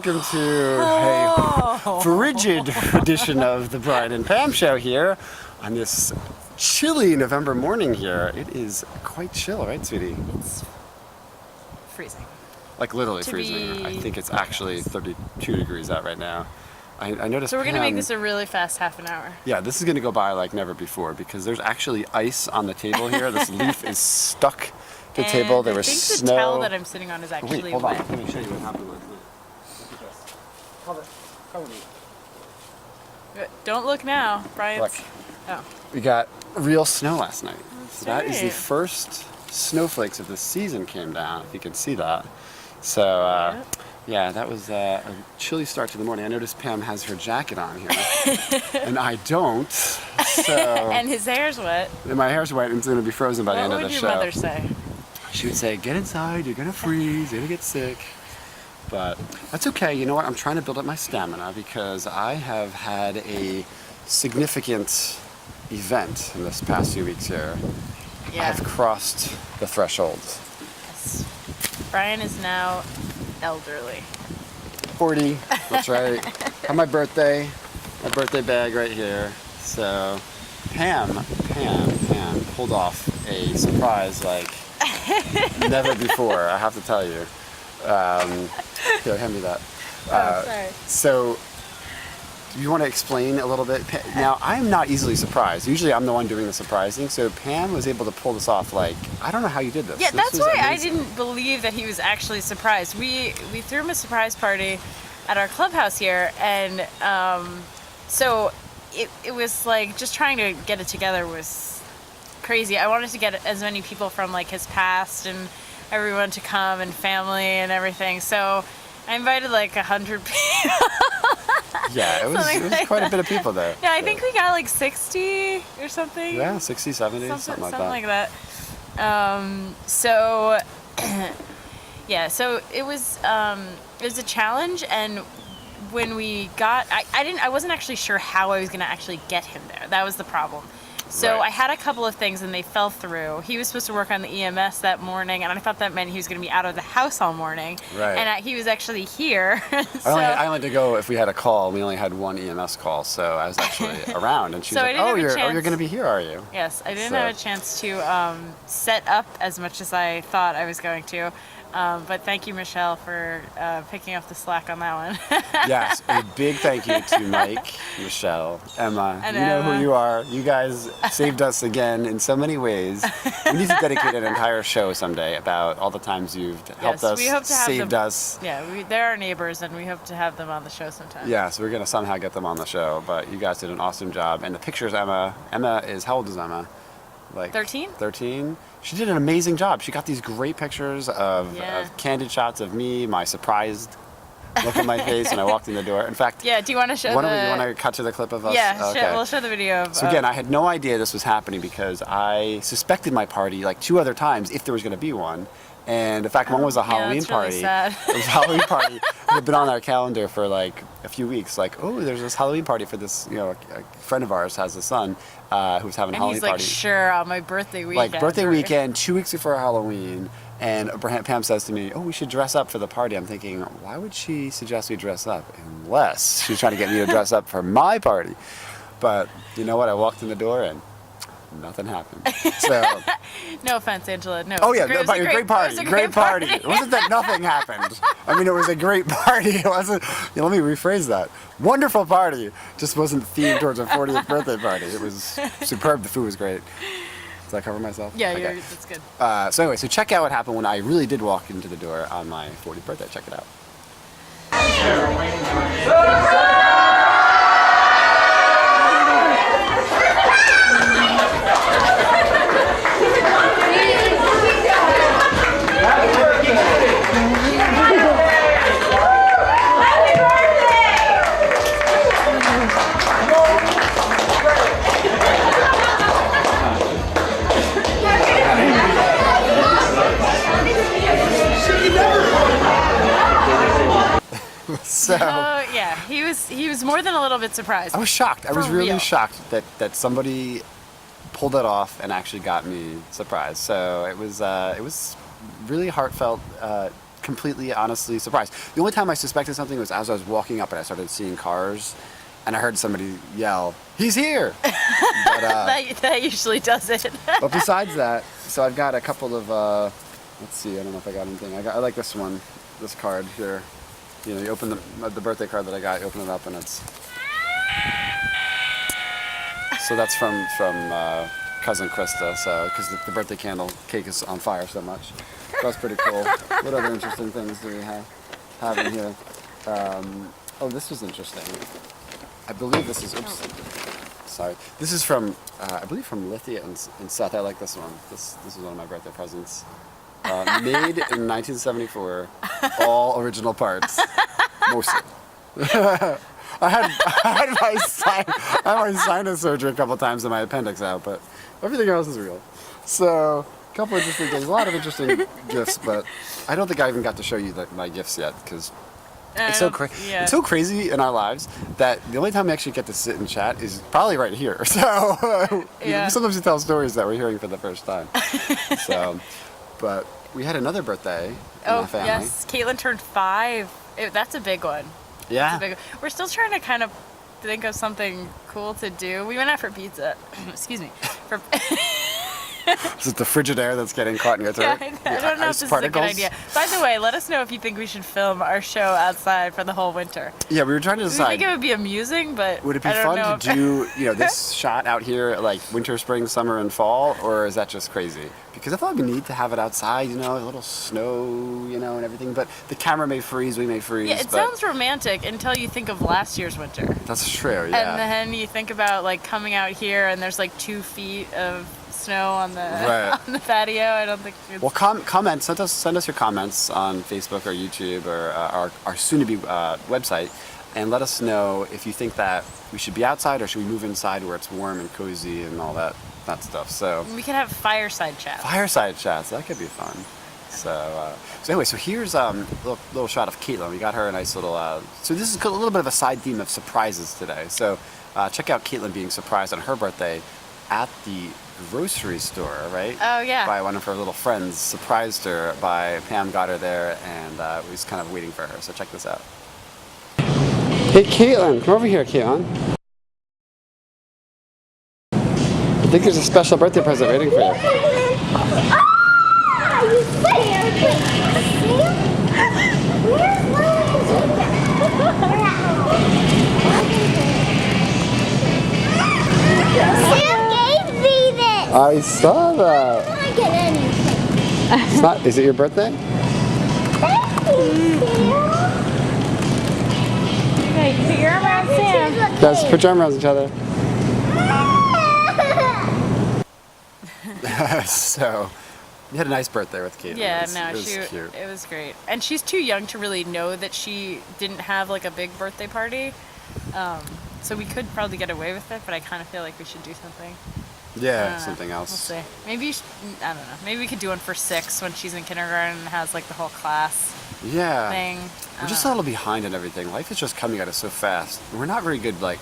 welcome to a frigid edition of the Brian and Pam Show here on this chilly November morning here. It is quite chill, right, sweetie? It's freezing. Like literally freezing. I think it's actually 32 degrees out right now. I noticed. So we're going to make this a really fast half an hour. Yeah, this is going to go by like never before because there's actually ice on the table here. This leaf is stuck to the table. There was snow. I think the towel that I'm sitting on is actually Wait, hold on. wet. Let me show you what happened. Look at this. Cover me. Don't look now, Brian. Look. Oh. We got real snow last night. That's That is the right. first snowflakes of the season came down, if you can see that. So, yeah, that was a chilly start to the morning. I noticed Pam has her jacket on here, and I don't. So, And his hair's wet. and my hair's wet and it's going to be frozen by the end of the What would show. your mother say? She would say, get inside, you're going to freeze, you're going to get sick. But that's okay. You know what? I'm trying to build up my stamina because I have had a significant event in this past few weeks here. Yeah. I have crossed the threshold. Yes. Brian is now elderly. 40, that's right. On my birthday bag right here. So Pam pulled off a surprise like never before, I have to tell you. Here, hand me that. Sorry. So, do you want to explain a little bit? Now, I'm not easily surprised. Usually I'm the one doing the surprising, so Pam was able to pull this off. Like, I don't know how you did this. Yeah, This that's was why I amazing. didn't believe that he was actually surprised. We threw him a surprise party at our clubhouse here, and so it was like just trying to get it together was crazy. I wanted to get as many people from like his past and everyone to come and family and everything. So I invited like 100 people. Yeah, it was quite a bit of people there. Yeah, I think we got like 60 or something. Yeah, 60, 70, something like that. So, yeah, so it was a challenge, and when we got, I wasn't actually sure how I was going to actually get him there. That was the problem. So Right. I had a couple of things and they fell through. He was supposed to work on the EMS that morning, and I thought that meant he was going to be out of the house all morning. Right. And he was actually here. I only had to go if we had a call. We only had one EMS call, so I was actually around. And she So was I like, didn't have a you're chance. going to be here, are you? Yes, I didn't So- have a chance to set up as much as I thought I was going to. But thank you, Michelle, for picking up the slack on that one. Yes, a big thank you to Mike, Michelle, Emma. And you know Emma. who you are. You guys saved us again in so many ways. We need to dedicate an entire show someday about all the times you've helped us, we hope to have saved them, us. Yeah, they're our neighbors, and we hope to have them on the show sometime. Yeah, so we're going to somehow get them on the show. But you guys did an awesome job. And the pictures, Emma is, how old is Emma? Like 13? 13. She did an amazing job. She got these great pictures of candid shots of me, my surprised look on my face when I walked in the door. In fact, Yeah, do you want to show you want to cut to the clip of us? Yeah, Okay. we'll show the video of... So again, I had no idea this was happening because I suspected my party like 2 other times if there was going to be one. And in fact, one was a Halloween that's really party. sad. It was a Halloween party. It had been on our calendar for like a few weeks. Like, oh, there's this Halloween party for this, a friend of ours has a son who's having a and Halloween he's like, party. sure, on my birthday weekend. Like birthday weekend, 2 weeks before Halloween. And Pam says to me, oh, we should dress up for the party. I'm thinking, why would she suggest we dress up? Unless she's trying to get me to dress up for my party. But you know what? I walked in the door and nothing happened. So, No offense, Angela. No. oh yeah, it was a great party. It was a Great party. It wasn't that nothing happened. I mean, it was a great party. It wasn't, let me rephrase that. Wonderful party. Just wasn't themed towards a 40th birthday party. It was superb. The food was great. Did I cover myself? Yeah, Okay. that's good. So anyway, so check out what happened when I really did walk into the door on my 40th birthday. Check it out. So Oh yeah, he was more than a little bit surprised. I was shocked. I was For really real. shocked that somebody pulled it off and actually got me surprised. So it was really heartfelt completely, honestly surprised. The only time I suspected something was as I was walking up and I started seeing cars, and I heard somebody yell, "He's here!" But, that usually does it. but besides that, so I've got a couple of, let's see, I don't know if I got anything. I like this one, this card here. You know, you open the birthday card that I got, you open it up, and it's... So that's from cousin Krista, so, because the birthday cake is on fire so much. That's pretty cool. What other interesting things do we have in here? Oh, this was interesting. I believe this is, oops, sorry. This is from, I believe from Lithia and Seth. I like this one. This is one of my birthday presents. Made in 1974, all original parts, mostly. I had my sinus surgery a couple times and my appendix out, but everything else is real. So, a couple interesting things, a lot of interesting gifts, but I don't think I even got to show you my gifts yet, because it's so it's so crazy in our lives that the only time we actually get to sit and chat is probably right here. So, sometimes we tell stories that we're hearing for the first time. So, but we had another birthday in my family. Yes, Caitlin turned 5. That's a big one. Yeah. We're still trying to kind of think of something cool to do. We went out for pizza. Excuse me. Is it the Frigidaire that's getting caught in your throat? Yeah, I don't know if this is a good idea. By the way, let us know if you think we should film our show outside for the whole winter. Yeah, we were trying to decide. I think it would be amusing, but would it be fun to do, this shot out here like winter, spring, summer, and fall, or is that just crazy? Because I thought we need to have it outside, a little snow, and everything. But the camera may freeze, we may freeze. Yeah, it sounds romantic until you think of last year's winter. That's true, yeah. And then you think about like coming out here and there's like 2 feet of snow on the on the patio. I don't think it's... Well, comment. Send us your comments on Facebook or YouTube or our soon-to-be website, and let us know if you think that we should be outside or should we move inside where it's warm and cozy and all that stuff. So we could have fireside chats. Fireside chats, that could be fun. So anyway, so here's a little shot of Caitlin. We got her a nice little. So this is a little bit of a side theme of surprises today. So check out Caitlin being surprised on her birthday at the grocery store, right? Oh, yeah. By one of her little friends, surprised her by Pam got her there, and we was kind of waiting for her. So check this out. Hey, Caitlin, come over here, Caitlin. I think there's a special birthday present waiting for you. I saw that. I don't get anything. It's not. Is it your birthday? Okay, put your arm around Sam. Yes, put your arm around each other. So, you had a nice birthday with Caitlin. Yeah, it was great. And she's too young to really know that she didn't have like a big birthday party. So we could probably get away with it, but I kind of feel like we should do something. Yeah, something else. We'll see. Maybe, I don't know. Maybe we could do one for 6 when she's in kindergarten and has like the whole class thing. We're just a little behind in everything. Life is just coming at us so fast. We're not very good, like,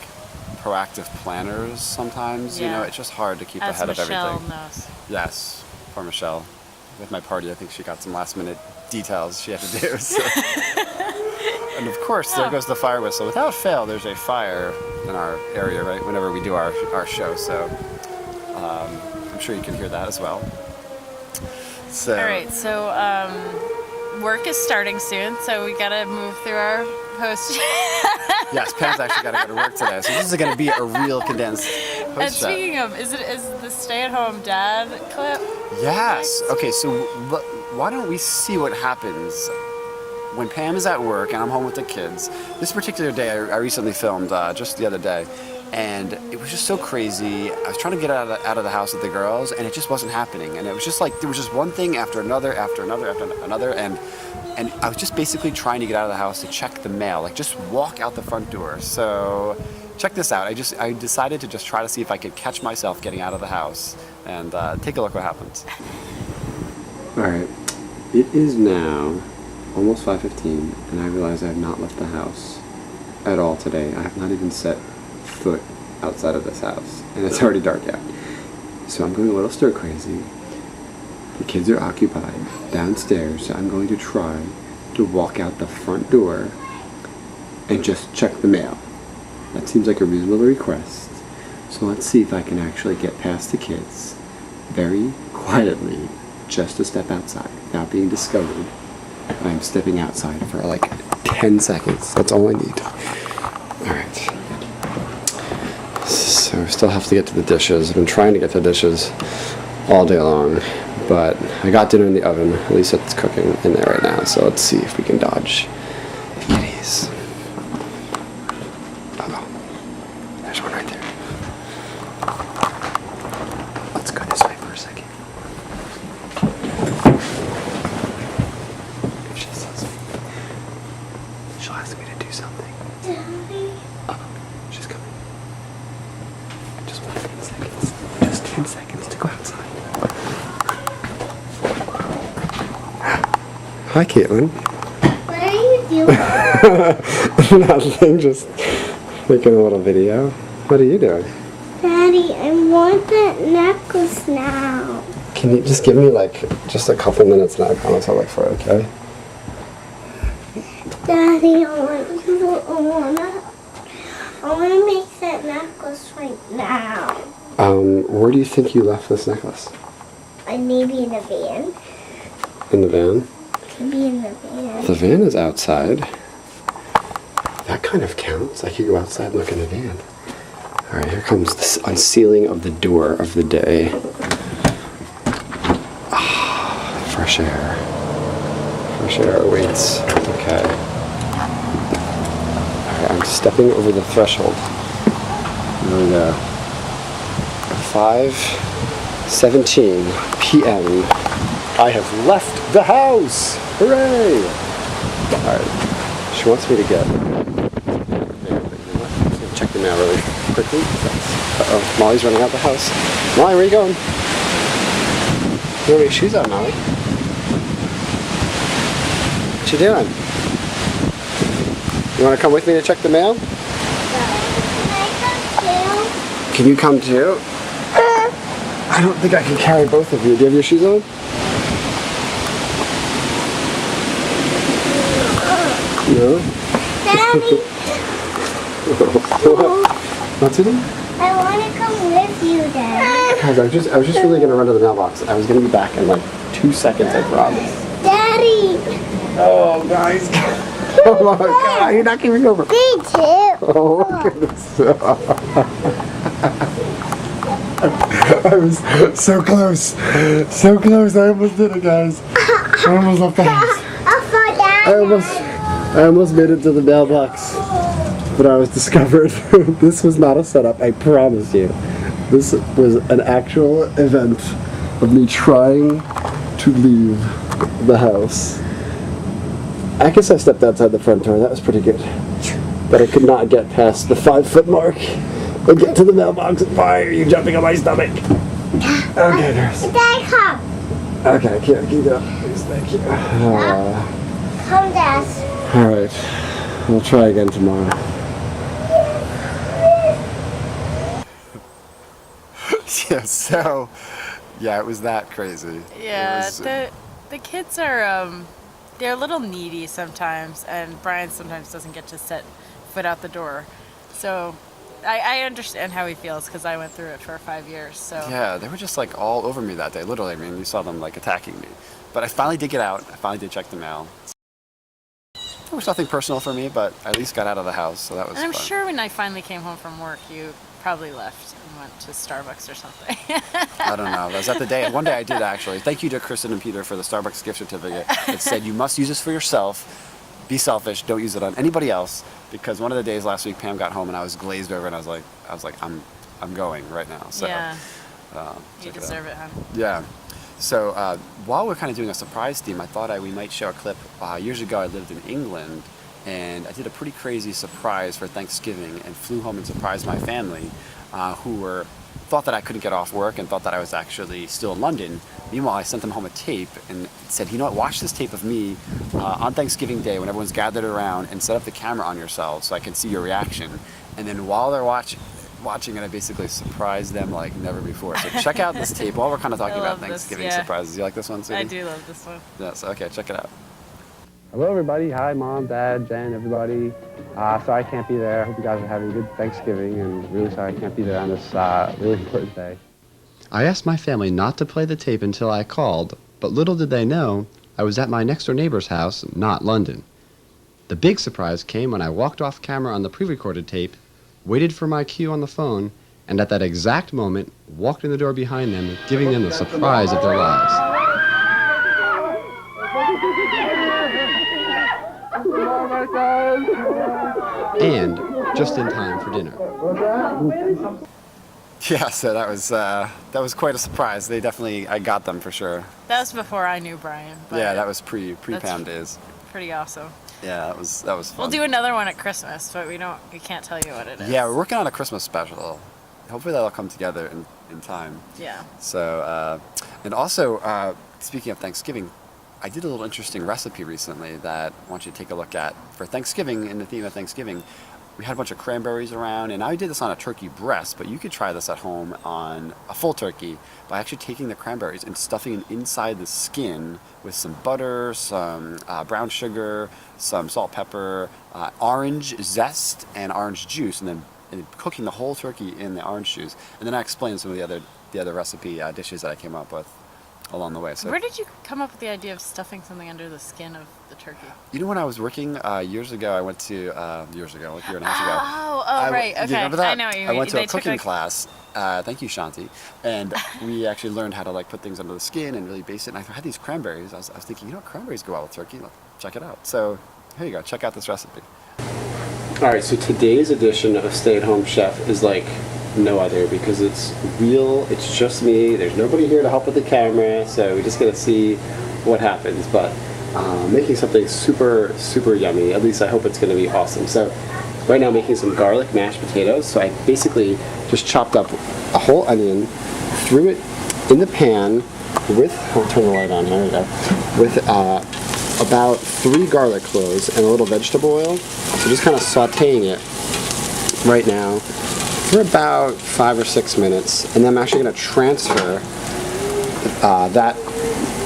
proactive planners sometimes. Yeah. It's just hard to keep As ahead Michelle of everything. knows. Yes, poor Michelle. With my party, I think she got some last-minute details she had to do. So. And of course, there goes the fire whistle. Without fail, there's a fire in our area, right? Whenever we do our show, so I'm sure you can hear that as well. So. All right, so work is starting soon, so we gotta move through our post. Yes, Pam's actually got to go to work today, so this is going to be a real condensed post And speaking of, is the stay-at-home dad clip? Yes. Okay, so why don't we see what happens when Pam is at work and I'm home with the kids. This particular day, I recently filmed just the other day, and it was just so crazy. I was trying to get out of the house with the girls, and it just wasn't happening. And it was just like there was just one thing after another, and I was just basically trying to get out of the house to check the mail, like just walk out the front door. So check this out. I decided to just try to see if I could catch myself getting out of the house, and take a look what happens. All right, it is now almost 5:15, and I realize I have not left the house at all today. I have not even set foot outside of this house, and it's already dark out. So I'm going a little stir crazy. The kids are occupied downstairs, so I'm going to try to walk out the front door and just check the mail. That seems like a reasonable request. So let's see if I can actually get past the kids very quietly, just to step outside without being discovered. I'm stepping outside for like 10 seconds. That's all I need. Alright. So I still have to get to the dishes. I've been trying to get to the dishes all day long, but I got dinner in the oven. At least it's cooking in there right now. So let's see if we can dodge the kitties. Uh-oh. There's one right there. Let's go this way for a second. If she sees me, she'll ask me to do something. Daddy. She's coming. Just 10 seconds. Just 10 seconds to go outside. Hi, Caitlin. What are you doing? Nothing, just making a little video. What are you doing? Daddy, I want that necklace now. Can you just give me like just a couple minutes and I promise I'll look for it, okay? Daddy, I wanna make that necklace right now. Where do you think you left this necklace? Maybe in the van. In the van? Maybe in the van. The van is outside. That kind of counts. I could go outside and look in the van. Alright, here comes the unsealing of the door of the day. Ah, fresh air. Fresh air awaits. Okay. Alright, I'm stepping over the threshold. There we go. 5:17 p.m. I have left the house! Hooray! Alright. She wants me to get... check the mail really quickly. Uh-oh, Molly's running out the house. Molly, where are you going? You want your shoes on, Molly? What you doing? You want to come with me to check the mail? Can I come Can you come too? I don't think I can carry both of you. Do you have your shoes on? No? Daddy, What's it? I want to come with you, Daddy. Guys, I was just really gonna run to the mailbox. I was gonna be back in like 2 seconds, I promise. Daddy, Oh, guys. Oh my God, you're not giving over. me too. Oh, look at this. I was so close. So close. I almost did it, guys. I almost left the house. I'll fall down. I almost made it to the mailbox, but I was discovered. This was not a setup, I promise you. This was an actual event of me trying to leave the house. I guess I stepped outside the front door. That was pretty good. But I could not get past the 5-foot mark and get to the mailbox. Why are you jumping on my stomach? Okay, nurse. Daddy, come. Okay, I can't keep it up. Please, thank you. Come, Dad. All right, we'll try again tomorrow. Yeah, so, yeah, it was that crazy. Yeah, It was- the kids are they're a little needy sometimes, and Brian sometimes doesn't get to set foot out the door. So I understand how he feels because I went through it for 5 years. So Yeah, they were just like all over me that day, literally. I mean, you saw them like attacking me. But I finally did get out. I finally did check the mail. It was nothing personal for me, but I at least got out of the house, so that was and I'm fun. sure when I finally came home from work, you probably left and went to Starbucks or something. I don't know. That was at the day. One day I did actually. Thank you to Kristen and Peter for the Starbucks gift certificate. It said you must use this for yourself. Be selfish. Don't use it on anybody else. Because one of the days last week, Pam got home and I was glazed over, and I was like, I'm going right now. So Yeah, you check it out. deserve it, hon. Yeah. So while we're kind of doing a surprise theme, I thought we might show a clip. Years ago, I lived in England, and I did a pretty crazy surprise for Thanksgiving and flew home and surprised my family, who thought that I couldn't get off work and thought that I was actually still in London. Meanwhile, I sent them home a tape and said, you know what, watch this tape of me on Thanksgiving Day when everyone's gathered around, and set up the camera on yourselves so I can see your reaction. And then while they're watching it, I basically surprised them like never before. So check out this tape while we're kind of talking I about love this, Thanksgiving yeah. surprises. You like this one, Susie? I do love this one. Yes, okay, check it out. Hello, everybody. Hi, Mom, Dad, Jen, everybody. Sorry I can't be there. I hope you guys are having a good Thanksgiving, and really sorry I can't be there on this really important day. I asked my family not to play the tape until I called, but little did they know I was at my next-door neighbor's house, not London. The big surprise came when I walked off camera on the pre-recorded tape, waited for my cue on the phone, and at that exact moment, walked in the door behind them, giving them the surprise of their lives. And just in time for dinner. Yeah, so that was quite a surprise. I got them for sure. That was before I knew Brian. But Yeah, that was pre-Pam days. pretty awesome. Yeah, that was fun. We'll do another one at Christmas, but we can't tell you what it is. Yeah, we're working on a Christmas special. Hopefully that'll come together in time. Yeah. So, and also, speaking of Thanksgiving, I did a little interesting recipe recently that I want you to take a look at. For Thanksgiving, in the theme of Thanksgiving, we had a bunch of cranberries around, and I did this on a turkey breast, but you could try this at home on a full turkey by actually taking the cranberries and stuffing them inside the skin with some butter, some brown sugar, some salt, pepper, orange zest, and orange juice, and then cooking the whole turkey in the orange juice. And then I explained some of the other recipe dishes that I came up with along the way. So, where did you come up with the idea of stuffing something under the skin of the turkey? You know, when I was working years ago, I went to like a year and a half ago. Right, okay. You remember that? I know what you mean. I went to They a took, cooking like- class. Thank you, Shanti. And we actually learned how to like put things under the skin and really baste it. And I had these cranberries. I was thinking, you know, cranberries go well with turkey. Check it out. So here you go. Check out this recipe. All right. So today's edition of Stay at Home Chef is like no other because it's real. It's just me. There's nobody here to help with the camera. So we just get to see what happens. But making something super, super yummy. At least I hope it's going to be awesome. So right now I'm making some garlic mashed potatoes. So I basically just chopped up a whole onion, threw it in the pan with, I'll turn the light on, here we go, with about 3 garlic cloves and a little vegetable oil. So just kind of sauteing it right now for about 5 or 6 minutes. And then I'm actually going to transfer that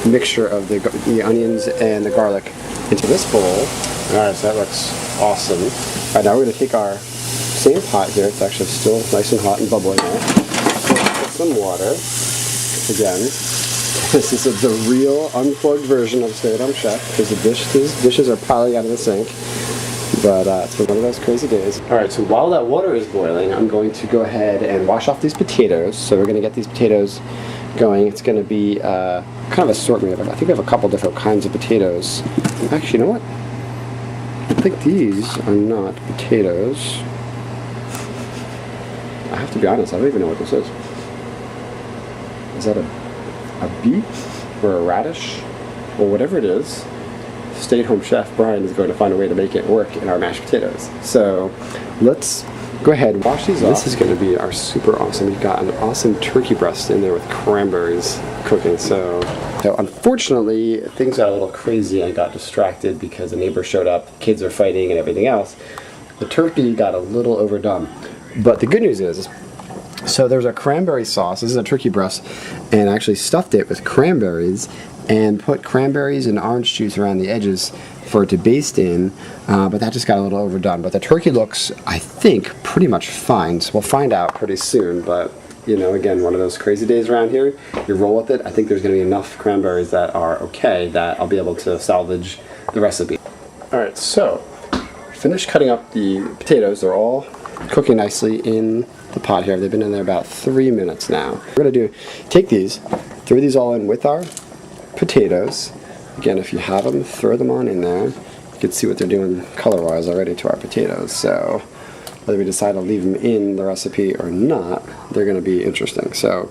mixture of the onions and the garlic into this bowl. Alright, so that looks awesome. Alright, now we're going to take our same pot here. It's actually still nice and hot and bubbling now. Put some water. Again, this is the real unplugged version of Stay at Home Chef because the dishes are piling out of the sink. But it's been one of those crazy days. Alright, so while that water is boiling, I'm going to go ahead and wash off these potatoes. So we're going to get these potatoes going. It's going to be kind of assortment. I think we have a couple different kinds of potatoes. Actually, you know what? I think these are not potatoes. I have to be honest, I don't even know what this is. Is that a beet or a radish? Or whatever it is, stay-at-home chef Brian is going to find a way to make it work in our mashed potatoes. So let's go ahead and wash these off. This is going to be our super awesome. We've got an awesome turkey breast in there with cranberries cooking. So unfortunately, things got a little crazy. I got distracted because the neighbor showed up, kids are fighting and everything else. The turkey got a little overdone. But the good news is, so there's a cranberry sauce. This is a turkey breast, and I actually stuffed it with cranberries and put cranberries and orange juice around the edges for it to baste in, but that just got a little overdone. But the turkey looks, I think, pretty much fine, so we'll find out pretty soon. But, you know, again, one of those crazy days around here, you roll with it. I think there's going to be enough cranberries that are okay that I'll be able to salvage the recipe. Alright, so, finished cutting up the potatoes. They're all cooking nicely in the pot here. They've been in there about 3 minutes now. We're going to take these, throw these all in with our potatoes. Again, if you have them, throw them on in there. You can see what they're doing color-wise already to our potatoes. So whether we decide to leave them in the recipe or not, they're going to be interesting. So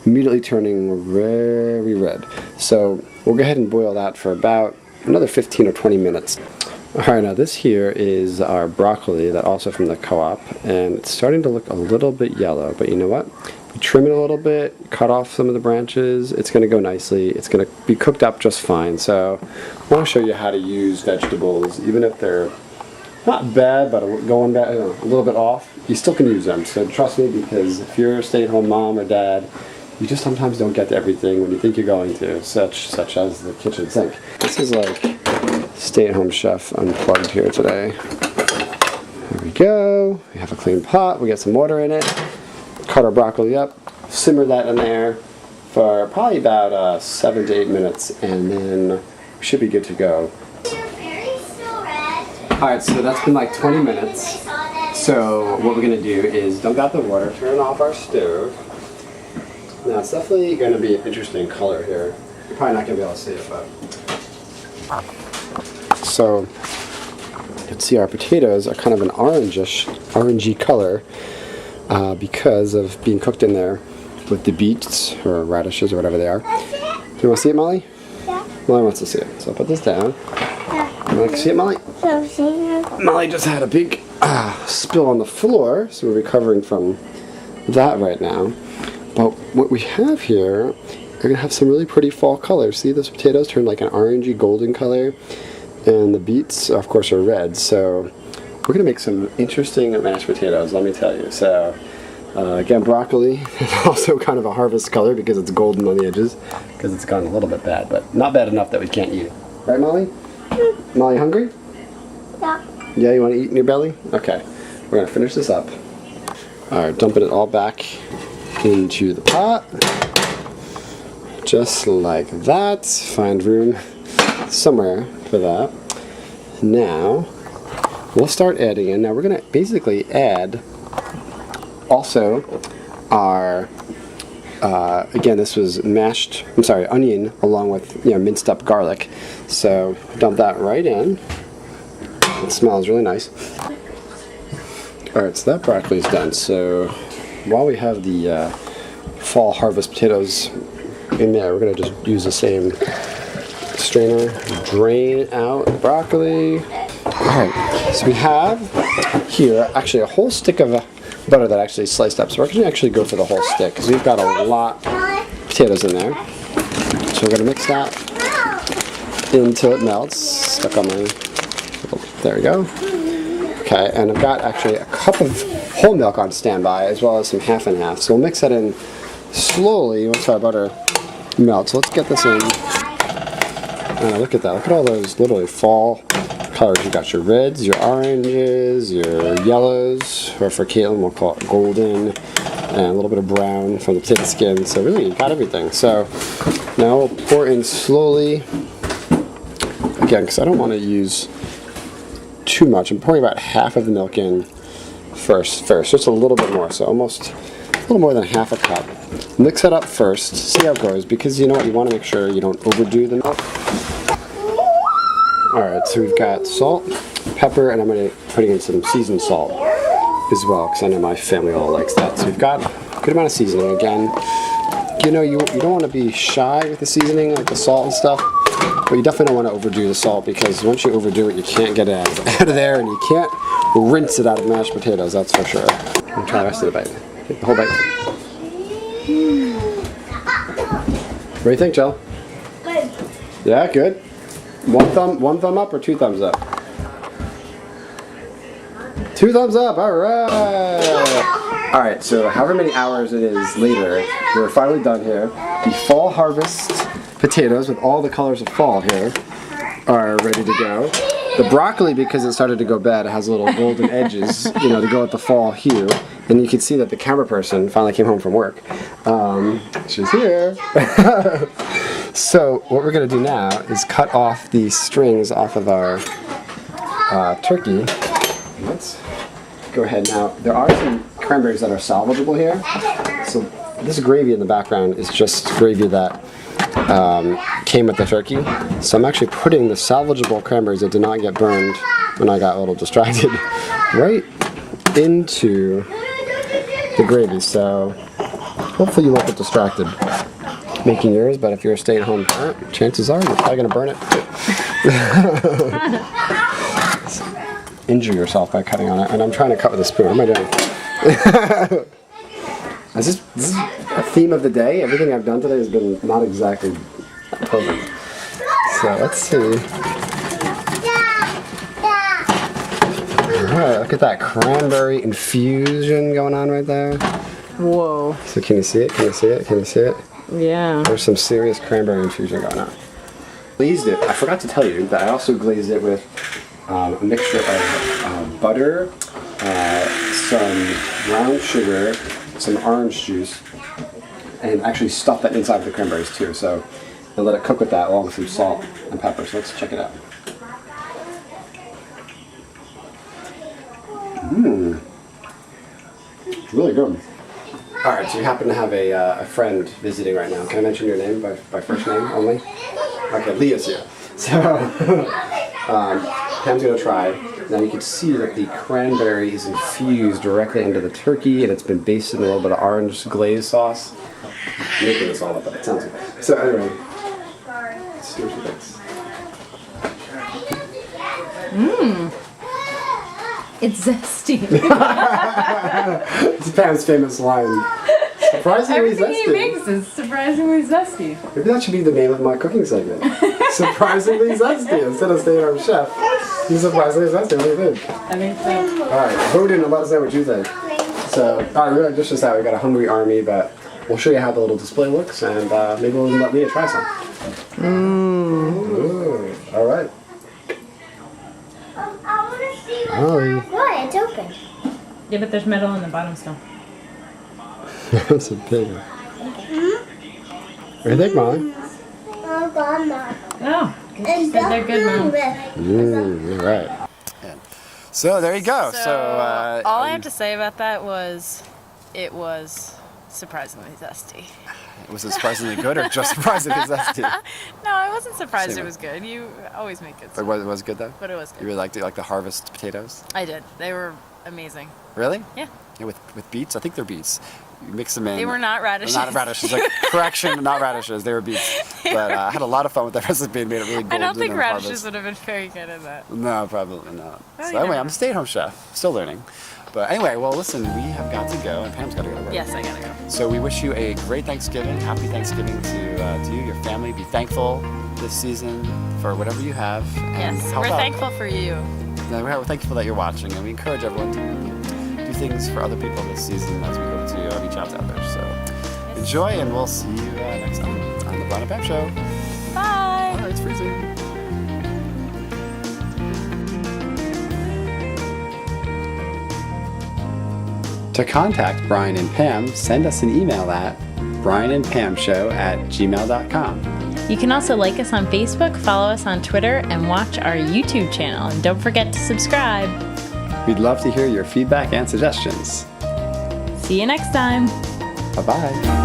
immediately turning very red. So we'll go ahead and boil that for about another 15 or 20 minutes. Alright, now this here is our broccoli, that also from the co-op, and it's starting to look a little bit yellow, but you know what? We trim it a little bit, cut off some of the branches, it's going to go nicely, it's going to be cooked up just fine. So I want to show you how to use vegetables, even if they're not bad, but going back, a little bit off, you still can use them. So trust me, because if you're a stay-at-home mom or dad, you just sometimes don't get to everything when you think you're going to, such as the kitchen sink. This is like stay-at-home chef unplugged here today. There we go. We have a clean pot. We got some water in it. Cut our broccoli up. Simmer that in there for probably about 7 to 8 minutes, and then we should be good to go. Alright, so that's been like 20 minutes. So what we're going to do is dump out the water, turn off our stove. Now it's definitely going to be an interesting color here. You're probably not going to be able to see it, but... So you can see our potatoes are kind of an orangey color because of being cooked in there with the beets or radishes or whatever they are. Do you want to see it, Molly? Yeah. Molly wants to see it. So I'll put this down. You want to see it, Molly? Molly just had a big spill on the floor, so we're recovering from that right now. But what we have here, we're going to have some really pretty fall colors. See, those potatoes turn like an orangey golden color, and the beets, of course, are red. So we're going to make some interesting mashed potatoes, let me tell you. So again, broccoli is also kind of a harvest color because it's golden on the edges, because it's gone a little bit bad, but not bad enough that we can't eat it. Right, Molly? Molly, hungry? Yeah. Yeah, you want to eat in your belly? Okay, we're going to finish this up. Alright, dumping it all back into the pot. Just like that. Find room somewhere for that. Now, we'll start adding in. Now, we're going to basically add also our, again, this was onion along with, minced up garlic. So, dump that right in. It smells really nice. Alright, so that broccoli is done. So while we have the fall harvest potatoes in there, we're going to just use the same strainer, drain out the broccoli. Alright, so we have here actually a whole stick of butter that actually sliced up. So we're going to actually go for the whole stick because we've got a lot of potatoes in there. So we're going to mix that until it melts. Stuck on my... There we go. Okay, and I've got actually a cup of whole milk on standby as well as some half and half. So we'll mix that in slowly once our butter melts. So let's get this in. Look at that. Look at all those literally fall colors. You've got your reds, your oranges, your yellows, or for Caitlin we'll call it golden, and a little bit of brown from the potato skin. So really, you got everything. So now we'll pour in slowly. Again, because I don't want to use too much. I'm pouring about half of the milk in first, just a little bit more, so almost a little more than half a cup. Mix it up first, see how it goes, because you know what, you want to make sure you don't overdo the milk. Alright, so we've got salt, pepper, and I'm going to be putting in some seasoned salt as well, because I know my family all likes that. So we've got a good amount of seasoning. Again, you don't want to be shy with the seasoning, like the salt and stuff. But you definitely don't want to overdo the salt, because once you overdo it, you can't get it out of there, and you can't rinse it out of mashed potatoes, that's for sure. I'm trying the rest of the bite. Take the whole bite. What do you think, Jill? Good. Yeah, good. One thumb up or 2 thumbs up? 2 thumbs up, alright! Alright, so however many hours it is later, we're finally done here. The fall harvest potatoes with all the colors of fall here are ready to go. The broccoli, because it started to go bad, it has little golden edges, to go with the fall hue. And you can see that the camera person finally came home from work. She's here. So what we're going to do now is cut off the strings off of our turkey. Let's go ahead now. There are some cranberries that are salvageable here. So this gravy in the background is just gravy that came with the turkey. So I'm actually putting the salvageable cranberries that did not get burned when I got a little distracted right into the gravy. So hopefully you won't get distracted making yours, but if you're a stay-at-home parent, chances are you're probably going to burn it. Injure yourself by cutting on it, and I'm trying to cut with a spoon. What am I doing? This is a theme of the day. Everything I've done today has been not exactly perfect. So let's see. Alright, look at that cranberry infusion going on right there. Whoa. So can you see it? Can you see it? Can you see it? Yeah. There's some serious cranberry infusion going on. Glazed it. I forgot to tell you that I also glazed it with a mixture of butter, some brown sugar, some orange juice, and actually stuffed that inside the cranberries too. So I let it cook with that along with some salt and pepper. So let's check it out. Really good. All right, so you happen to have a friend visiting right now. Can I mention your name by first name only? Okay, Leah's here. So Pam's gonna try. Now you can see that the cranberry is infused directly into the turkey, and it's been basted in a little bit of orange glaze sauce. I'm making this all up, but it sounds good. So anyway, let's see what she thinks. It's zesty. It's Pam's famous line. Surprisingly Everything zesty. he makes is surprisingly zesty. Maybe that should be the name of my cooking segment. Surprisingly zesty. Instead of staying our chef, he's surprisingly zesty. What do you think? I think so. Alright, vote in and let us know what you think. So, alright, we're gonna dish this out. We got a hungry army, but we'll show you how the little display looks, and maybe we'll let Leah try some. Ooh, alright. I want to see Ollie. What? It's open. Yeah, but there's metal in the bottom still. That's a big one. What do you think, Molly? Oh, God, Mom. Oh, she said they're good, Mom. Alright. So, there you go. So, all I have to say about that was, it was surprisingly zesty. Was it surprisingly good or just surprisingly zesty? No, I wasn't surprised Same. it was good. You always make good But stuff. was it good though? But it was You good. really liked it, like the harvest potatoes? I did. They were amazing. Really? Yeah. Yeah, with beets? I think they're beets. You mix them in. They were not radishes. Not radishes. Like, correction, not radishes. They were beets. But I had a lot of fun with that recipe and made it really golden. I don't think and radishes harvest. would have been very good in that. No, probably not. Well, So you anyway, never I'm a stay-at-home chef. Still learning. But anyway, well, listen, we have got to go, and Pam's got to go to work. Yes, I gotta go. So we wish you a great Thanksgiving. Happy Thanksgiving to you, your family. Be thankful this season for whatever you have. And Yes, help we're out. thankful for you. We're thankful that you're watching, and we encourage everyone to do things for other people this season as we hope to reach out to others. So enjoy, and we'll see you next time on the Brian and Pam Show. Bye. Oh, it's freezing. To contact Brian and Pam, send us an email at brianandpamshow@gmail.com. You can also like us on Facebook, follow us on Twitter, and watch our YouTube channel. And don't forget to subscribe. We'd love to hear your feedback and suggestions. See you next time. Bye-bye.